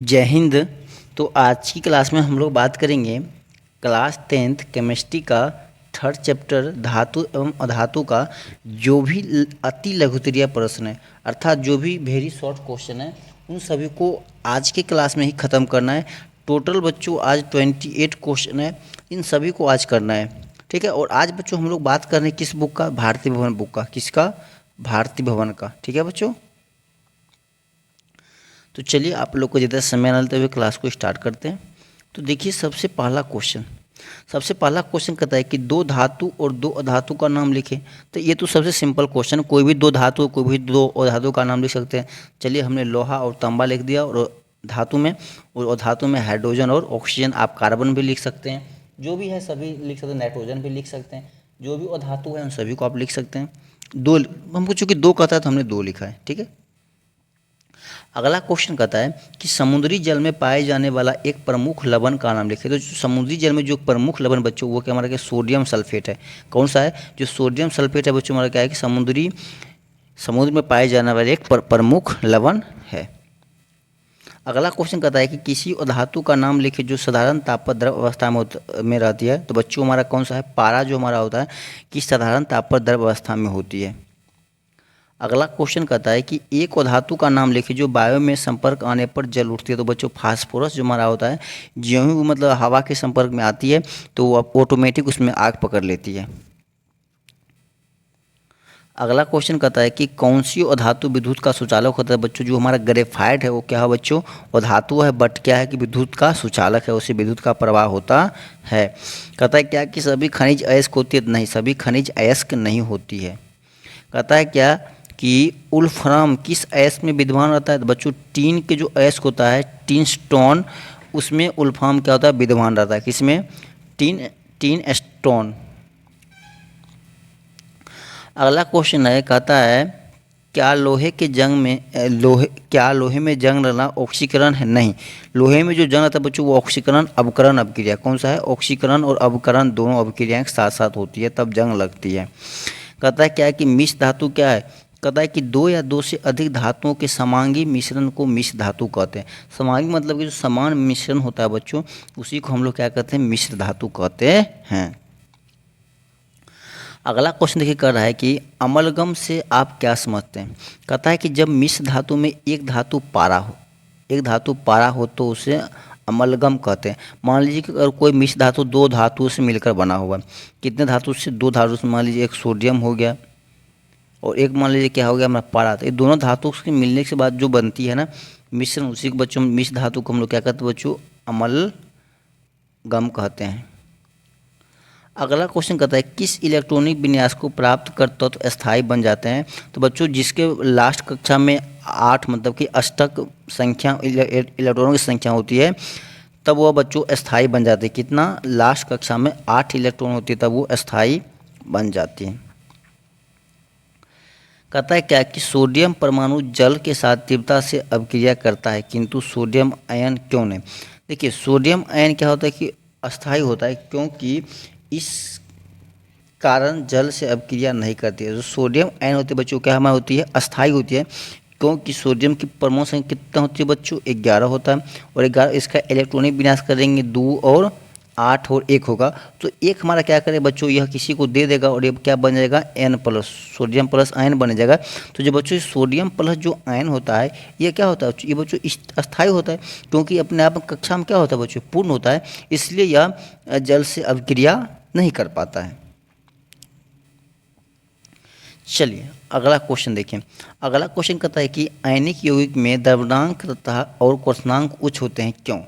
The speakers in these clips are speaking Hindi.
जय हिंद। तो आज की क्लास में हम लोग बात करेंगे क्लास 10th केमिस्ट्री का थर्ड चैप्टर धातु एवं अधातु का जो भी अति लघुत्तरीय प्रश्न है, अर्थात जो भी वेरी शॉर्ट क्वेश्चन है, उन सभी को आज के क्लास में ही ख़त्म करना है। टोटल बच्चों आज 28 क्वेश्चन है, इन सभी को आज करना है। ठीक है। और आज बच्चों हम लोग बात कर रहे हैं किस बुक का? भारतीय भवन बुक का। किसका? भारतीय भवन का। ठीक है बच्चों। तो चलिए आप लोग को ज़्यादा समय न लेते हुए क्लास को स्टार्ट करते हैं। तो देखिए सबसे पहला क्वेश्चन कहता है कि दो धातु और दो अधातु का नाम लिखें। तो ये तो सबसे सिंपल क्वेश्चन, कोई भी दो धातु कोई भी दो अधातु का नाम लिख सकते हैं। चलिए हमने लोहा और तांबा लिख दिया और धातु में, और धातु में हाइड्रोजन और ऑक्सीजन, आप कार्बन भी लिख सकते हैं, जो भी है सभी लिख सकते हैं, नाइट्रोजन भी लिख सकते हैं, जो भी अधातु है उन सभी को आप लिख सकते हैं। दो, हमको चूँकि दो कहता है तो हमने दो लिखा है। ठीक है। अगला क्वेश्चन कहता है कि समुद्री जल में पाए जाने वाला एक प्रमुख लवण का नाम लिखें। तो समुद्री जल में जो प्रमुख लवण बच्चों वो क्या हमारा क्या? सोडियम सल्फेट है। कौन सा है? जो सोडियम सल्फेट है बच्चों हमारा क्या है कि समुद्र में पाए जाने वाला एक प्रमुख लवण है। अगला क्वेश्चन कहता है कि किसी धातु का नाम लिखे जो साधारण ताप पर द्रव अवस्था में रहती है। तो बच्चों हमारा कौन सा है? पारा जो हमारा होता है कि साधारण ताप पर द्रव अवस्था में होती है। अगला क्वेश्चन कहता है कि एक धातु का नाम लिखिए जो वायु में संपर्क आने पर जल उठती है। तो बच्चों फास्फोरस जो हमारा होता है, ज्यों ही वो मतलब हवा के संपर्क में आती है तो वो ऑटोमेटिक उसमें आग पकड़ लेती है। अगला क्वेश्चन कहता है कि कौन सी अधातु विद्युत का सुचालक होता है। बच्चों जो हमारा ग्रेफाइट है वो क्या है बच्चों? अधातु है, बट क्या है कि विद्युत का सुचालक है, उससे विद्युत का प्रवाह होता है। कहता है क्या कि सभी खनिज अयस्क होती है? नहीं, सभी खनिज अयस्क नहीं होती है। कहता है क्या कि उल्फ्राम किस अयस्क में विद्यमान रहता है? तो बच्चों टीन के जो अयस्क होता है, टीन स्टोन, उसमें उल्फ्राम क्या होता है? विद्यमान रहता है। किसमें? Tin stone. अगला क्वेश्चन है, कहता है क्या लोहे में जंग लगना ऑक्सीकरण है? नहीं, लोहे में जो जंग रहता है बच्चों वो ऑक्सीकरण अवकरण अभिक्रिया। कौन सा है? ऑक्सीकरण और अवकरण दोनों अभिक्रियाएं साथ साथ होती है तब जंग लगती है। कहता है क्या है कि मिश्र धातु क्या है? कहता है कि दो या दो से अधिक धातुओं के समांगी मिश्रण को मिश्र धातु कहते हैं। समांगी मतलब कि जो समान मिश्रण होता है बच्चों, उसी को हम लोग क्या कहते हैं? मिश्र धातु कहते हैं। अगला क्वेश्चन देखिए कर रहा है कि अमलगम से आप क्या समझते हैं? कहता है कि जब मिश्र धातु में एक धातु पारा हो तो उसे अमलगम कहते हैं। मान लीजिए कि अगर कोई मिश्र धातु दो धातुओं से मिलकर बना हुआ, कितने धातु से? दो धातु से। मान लीजिए एक सोडियम हो गया और एक मान लीजिए क्या हो गया हमारा पारा। तो ये दोनों धातु के मिलने के बाद जो बनती है ना मिश्रण, उसी को बच्चों मिश्र धातु को हम लोग क्या कहते हैं बच्चों? अमलगम कहते हैं। अगला क्वेश्चन कहता है किस इलेक्ट्रॉनिक विन्यास को प्राप्त कर तत्व तो अस्थायी बन जाते हैं। तो बच्चों जिसके लास्ट कक्षा में 8 मतलब कि अष्टक संख्या इलेक्ट्रॉनों की संख्या होती है तब वह बच्चों अस्थायी बन जाते हैं। कितना? लास्ट कक्षा में 8 इलेक्ट्रॉन होती है तब वो अस्थायी बन जाती है। कहता है क्या कि सोडियम परमाणु जल के साथ तीव्रता से अभिक्रिया करता है किंतु सोडियम आयन क्यों नहीं? देखिए सोडियम आयन क्या होता है कि अस्थायी होता है, क्योंकि इस कारण जल से अभिक्रिया नहीं करती है। जो सोडियम आयन होती है बच्चों क्या हमारी होती है? अस्थायी होती है, क्योंकि सोडियम की परमाणु संख्या कितना होती है बच्चों? 11 होता है, और 11 इसका इलेक्ट्रॉनिक विन्यास करेंगे 2 और 8 और 1 होगा, तो एक हमारा क्या करे बच्चों? यह किसी को दे देगा और ये क्या बन जाएगा? N plus, sodium plus ion बन जाएगा। तो जो बच्चों सोडियम प्लस जो आयन होता है ये क्या होता है? ये बच्चों अस्थायी होता है, क्योंकि अपने आप कक्षा में क्या होता है बच्चों? पूर्ण होता है, इसलिए यह जल से अभिक्रिया नहीं कर पाता है। चलिए अगला क्वेश्चन देखें। अगला क्वेश्चन कहता है कि आयनिक यौगिक में द्रव्यनांक तथा और क्वथनांक उच्च होते हैं क्यों?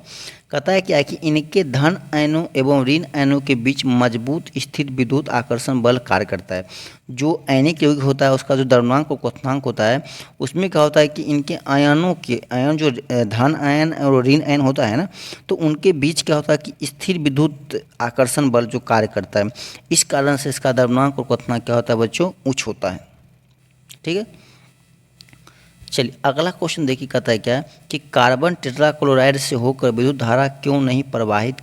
कहता है क्या है कि इनके धन आयनों एवं ऋण आयनों के बीच मजबूत स्थिर विद्युत आकर्षण बल कार्य करता है। जो आयनिक यौगिक होता है उसका जो द्रव्यनांक और क्वथनांक होता है उसमें क्या होता है कि इनके आयन जो धन आयन और ऋण आयन होता है ना, तो उनके बीच क्या होता है कि स्थिर विद्युत आकर्षण बल जो कार्य करता है, इस कारण से इसका द्रव्यनांक और क्वथनांक क्या होता है बच्चों? उच्च होता है। ठीक है। चलिए अगला क्वेश्चन देखिए कहता है क्या कि कार्बन टेट्राक्लोराइड से होकर विद्युत धारा क्यों नहीं प्रवाहित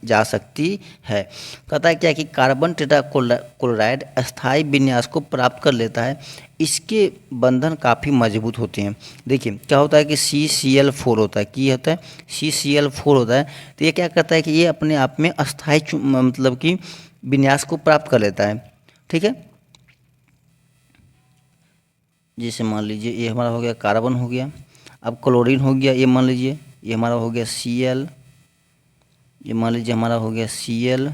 जा सकती है। कहता है क्या कि कार्बन टेट्राक्लोराइड अस्थायी विन्यास को प्राप्त कर लेता है, इसके बंधन काफ़ी मजबूत होते हैं। देखिए क्या होता है कि CCl4 होता है, क्या होता है CCl4 होता है। तो ये क्या करता है कि ये अपने आप में अस्थायी मतलब कि विन्यास को प्राप्त कर लेता है। ठीक है, जैसे मान लीजिए ये हमारा हो गया कार्बन हो गया, अब क्लोरीन हो गया, ये मान लीजिए ये हमारा हो गया Cl, ये मान लीजिए हमारा हो गया Cl,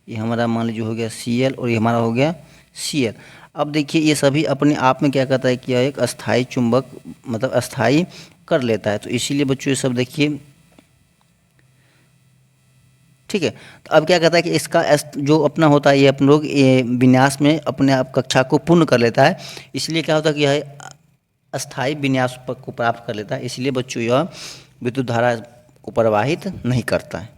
ये हमारा मान लीजिए हो गया Cl और ये हमारा हो गया Cl। अब देखिए ये सभी अपने आप में क्या करता है कि एक अस्थाई चुंबक मतलब अस्थाई कर लेता है। तो इसीलिए बच्चों ये सब देखिए, ठीक है। तो अब क्या कहता है कि इसका जो अपना होता है ये अपन लोग ये विन्यास में अपने आप कक्षा को पूर्ण कर लेता है, इसलिए क्या होता है कि यह अस्थाई विन्यास को प्राप्त कर लेता है, इसलिए बच्चों यह विद्युत धारा को प्रवाहित नहीं करता है।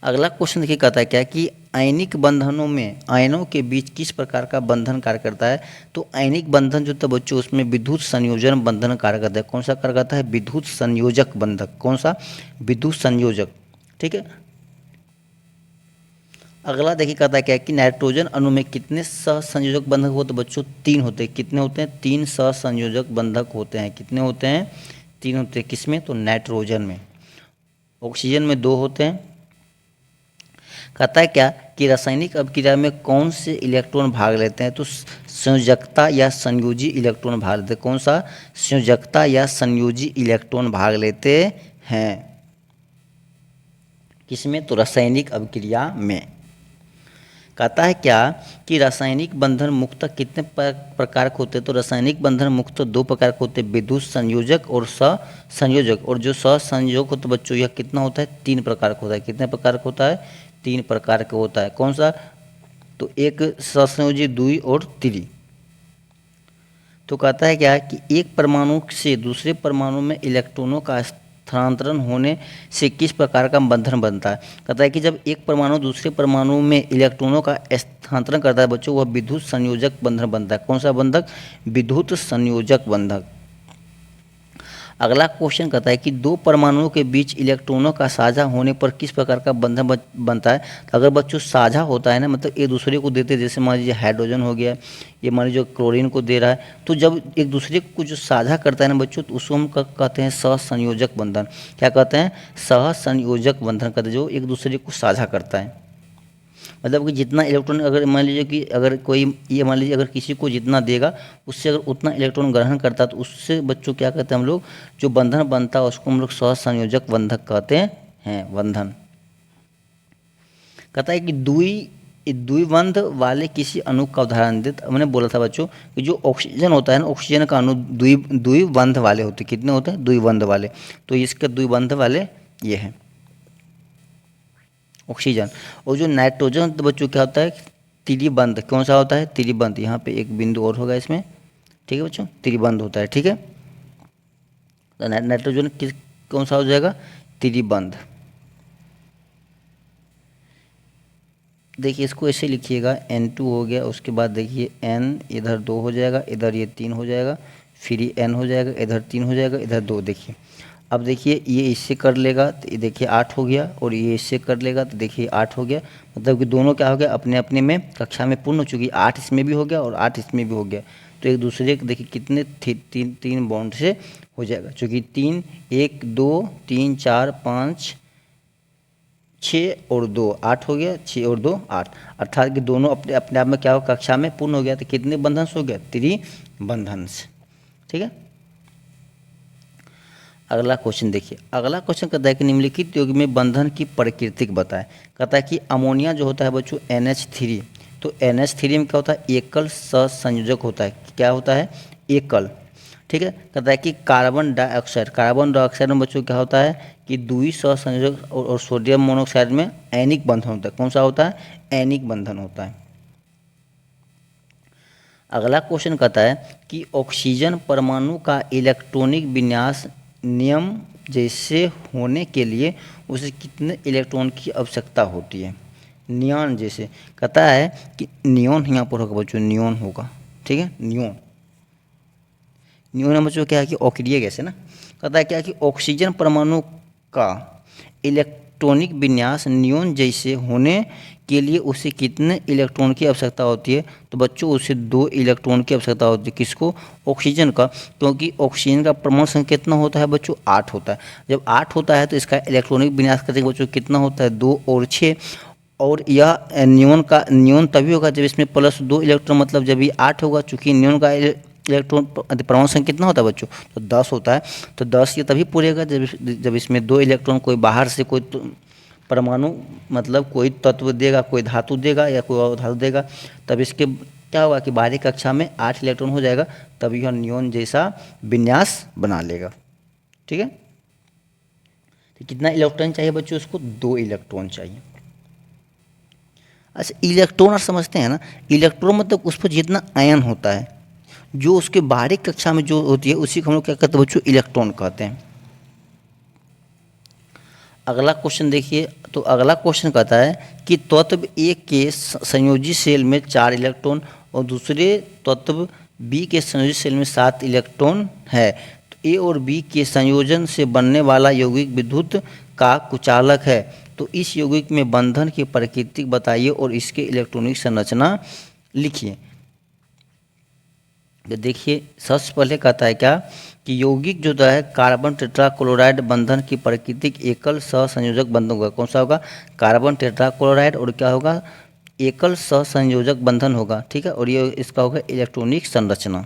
अगला क्वेश्चन देखिए कहता है क्या कि आयनिक बंधनों में आयनों के बीच किस प्रकार का बंधन कार्य करता है। तो आयनिक बंधन जो था बच्चों उसमें विद्युत संयोजन बंधन कार्य करता है। कौन सा कार्य करता है? विद्युत संयोजक बंधक। कौन सा? विद्युत संयोजक। ठीक है। अगला देखिए कहता है क्या कि नाइट्रोजन अणु में कितने सहसंयोजक बंधक होते हैं बच्चों? 3 होते हैं। कितने होते हैं? 3 सहसंयोजक बंधक होते हैं। कितने होते हैं? 3 होते हैं। किसमें? तो नाइट्रोजन में। ऑक्सीजन में 2 होते हैं। कहता है क्या कि रासायनिक अभिक्रिया में कौन से इलेक्ट्रॉन भाग लेते हैं? तो संयोजकता या संयोजी इलेक्ट्रॉन भाग लेते हैं। कौन सा? संयोजकता या संयोजी इलेक्ट्रॉन भाग लेते हैं। किसमें? तो रासायनिक अभिक्रिया में। कहता है क्या कि रासायनिक बंधन मुक्तक कितने प्रकार के होते हैं? तो रासायनिक बंधन मुक्तक 2 प्रकार के होते हैं, विद्युत संयोजक और सहसंयोजक। और जो सहसंयोजक होता है बच्चों यह कितना होता है? 3 प्रकार का होता है। कितने प्रकार का होता है? 3 प्रकार का होता है। कौन सा? तो एक सहसंयोजी, द्वि और त्रि। तो कहता है क्या कि एक परमाणु से दूसरे परमाणु में इलेक्ट्रॉनों का स्थानांतरण होने से किस प्रकार का बंधन बनता है। कहता है कि जब एक परमाणु दूसरे परमाणु में इलेक्ट्रॉनों का स्थानांतरण करता है बच्चों वह विद्युत संयोजक बंधन बनता है। कौन सा बंधक? विद्युत संयोजक बंधक। अगला क्वेश्चन कहता है कि 2 परमाणुओं के बीच इलेक्ट्रॉनों का साझा होने पर किस प्रकार का बंधन बनता है। तो अगर बच्चों साझा होता है ना, मतलब एक दूसरे को देते, जैसे मान लीजिए हाइड्रोजन हो गया, ये मान लीजिए क्लोरीन को दे रहा है, तो जब एक दूसरे को जो साझा करता है ना बच्चों, तो उसको हम कहते हैं सहसंयोजक बंधन। क्या कहते हैं? सहसंयोजक बंधन कहते हैं, जो एक दूसरे को साझा करता है। मतलब कि जितना इलेक्ट्रॉन, अगर मान लीजिए कि अगर कोई ये मान लीजिए अगर किसी को जितना देगा उससे अगर उतना इलेक्ट्रॉन ग्रहण करता है तो उससे बच्चों क्या कहते हैं हम लोग, जो बंधन बनता है उसको हम लोग सहसंयोजक बंधक कहते हैं। बंधन। कहता है कि द्विबंध वाले किसी अणु का उदाहरण दे। मैंने बोला था बच्चों कि जो ऑक्सीजन होता है ना, ऑक्सीजन का अणु द्विबंध वाले होते हैं। कितने होते हैं? द्विबंध वाले। तो इसके द्विबंध वाले ये हैं ऑक्सीजन। और जो नाइट्रोजन तो बच्चों क्या होता है? त्रिबंध। कौन सा होता है? त्रिबंध। यहाँ पे एक बिंदु और होगा इसमें, ठीक है बच्चों, त्रिबंध होता है। ठीक है, तो नाइट्रोजन किस कौन सा हो जाएगा? त्रिबंध। देखिए इसको ऐसे लिखिएगा, N2 हो गया, उसके बाद देखिए N इधर 2 हो जाएगा, इधर ये 3 हो जाएगा, फिर ये N हो जाएगा, इधर 3 हो जाएगा, इधर 2। देखिए अब देखिए ये इससे कर लेगा तो ये देखिए 8 हो गया, और ये इससे कर लेगा तो देखिए 8 हो गया। मतलब कि दोनों क्या हो गया? अपने अपने में कक्षा में पूर्ण हो चुकी। 8 इसमें भी हो गया और 8 इसमें भी हो गया। तो एक दूसरे के देखिए कितने तीन बॉन्ड से हो जाएगा, चूँकि 3 1 2 3 4 5 6 और 2 8 हो गया, 6 और 2 8, अर्थात कि दोनों अपने अपने आप में क्या हो? कक्षा में पूर्ण हो गया। तो कितने बंधन से हो गया? त्रिबंधन से। ठीक है। अगला क्वेश्चन देखिए, अगला क्वेश्चन कहता है कि निम्नलिखित यौगिक में बंधन की प्रकृति बताएं। कहता है कि अमोनिया जो होता है बच्चों NH3, तो NH3 में क्या होता है? एकल सहसंयोजक होता है। क्या होता है? एकल। ठीक है। कहता है कि कार्बन डाइऑक्साइड में बच्चों क्या होता है कि द्वि सहसंयोजक, और सोडियम मोनोऑक्साइड में आयनिक बंधन होता है। कौन सा होता है? आयनिक बंधन होता है। अगला क्वेश्चन कहता है कि ऑक्सीजन परमाणु का इलेक्ट्रॉनिक विन्यास नियम जैसे होने के लिए उसे कितने इलेक्ट्रॉन की आवश्यकता होती है? नियॉन जैसे। कहता है कि नियॉन यहाँ पर होगा बच्चों, नियॉन होगा। ठीक है, नियॉन। बच्चों क्या है कि अक्रिय गैस है ना। कहता है क्या कि ऑक्सीजन परमाणु का इलेक्ट्रॉनिक विन्यास नियॉन जैसे होने के लिए उसे कितने इलेक्ट्रॉन की आवश्यकता होती है? तो बच्चों उसे 2 इलेक्ट्रॉन की आवश्यकता होती है। किसको? ऑक्सीजन का, क्योंकि ऑक्सीजन का परमाणु संख्या कितना होता है बच्चों? 8 होता है। जब 8 होता है तो इसका इलेक्ट्रॉनिक विन्यास करते हैं बच्चों कितना होता है? 2 और 6। और यह नियॉन तभी होगा जब इसमें +2 इलेक्ट्रॉन, मतलब जब ये 8 होगा। चूँकि नियॉन का इलेक्ट्रॉन परमाणु संख्या कितना होता है बच्चों? तो 10 होता है। तो 10 ये तभी पूरेगा जब इसमें 2 इलेक्ट्रॉन कोई बाहर से कोई परमाणु, मतलब कोई तत्व देगा, कोई धातु देगा या कोई और धातु देगा, तब इसके क्या होगा कि बाहरी कक्षा में 8 इलेक्ट्रॉन हो जाएगा, तब यह नियॉन जैसा विन्यास बना लेगा। ठीक है, तो कितना इलेक्ट्रॉन चाहिए बच्चों? उसको 2 इलेक्ट्रॉन चाहिए। अच्छा, इलेक्ट्रॉन और समझते हैं ना, इलेक्ट्रॉन मतलब उस पर जितना आयन होता है, जो उसके बाहरी कक्षा में जो होती है, उसी को हम लोग क्या कहते हैं बच्चों? इलेक्ट्रॉन कहते हैं। अगला क्वेश्चन देखिए, तो अगला क्वेश्चन कहता है कि तत्व ए के संयोजी सेल में 4 इलेक्ट्रॉन और दूसरे तत्व बी के संयोजी सेल में 7 इलेक्ट्रॉन है। तो ए और बी के संयोजन से बनने वाला यौगिक विद्युत का कुचालक है। तो इस यौगिक में बंधन की प्रकृति बताइए और इसके इलेक्ट्रॉनिक संरचना लिखिए। तो देखिए, सबसे पहले कहता है क्या कि यौगिक जो है कार्बन टेट्राक्लोराइड बंधन की प्राकृतिक एकल सहसंयोजक बंधन होगा। कौन सा होगा? Carbon tetrachloride. और क्या होगा? एकल सहसंयोजक बंधन होगा। ठीक है, और ये इसका होगा इलेक्ट्रॉनिक संरचना।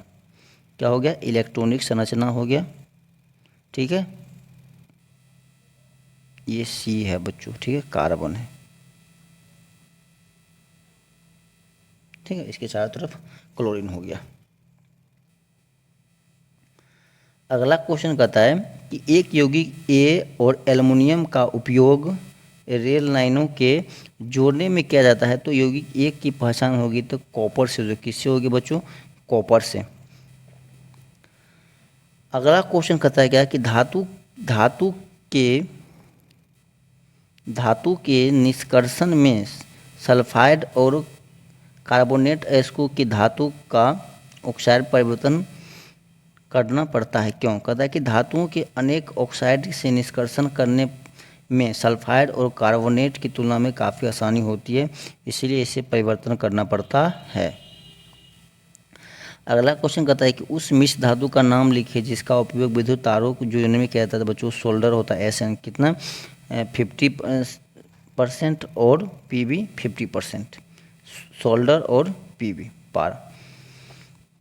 क्या हो गया? इलेक्ट्रॉनिक संरचना हो गया। ठीक है, ये सी है बच्चों। ठीक है, कार्बन है। ठीक है, इसके चारों तरफ क्लोरीन हो गया। अगला क्वेश्चन कहता है कि एक यौगिक ए और एल्युमिनियम का उपयोग रेल लाइनों के जोड़ने में किया जाता है। तो यौगिक ए की पहचान होगी तो कॉपर से। जो किससे होगी बच्चों? कॉपर से। अगला क्वेश्चन कहता है क्या कि धातु के निष्कर्षण में सल्फाइड और कार्बोनेट अयस्कों की धातु का ऑक्साइड परिवर्तन करना पड़ता है। क्यों? कहता है कि धातुओं के अनेक ऑक्साइड से निष्कर्षण करने में सल्फाइड और कार्बोनेट की तुलना में काफ़ी आसानी होती है, इसलिए इसे परिवर्तन करना पड़ता है। अगला क्वेश्चन कहता है कि उस मिश्र धातु का नाम लिखिए जिसका उपयोग विद्युत तारों को जोड़ने में किया जाता है। बच्चों सोल्डर होता है। एस एन कितना? 50% और पीबी 50%। सोल्डर और पीबी पार।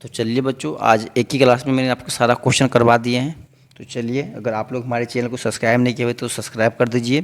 तो चलिए बच्चों, आज एक ही क्लास में मैंने आपको सारा क्वेश्चन करवा दिए हैं। तो चलिए, अगर आप लोग हमारे चैनल को सब्सक्राइब नहीं किए हुए तो सब्सक्राइब कर दीजिए।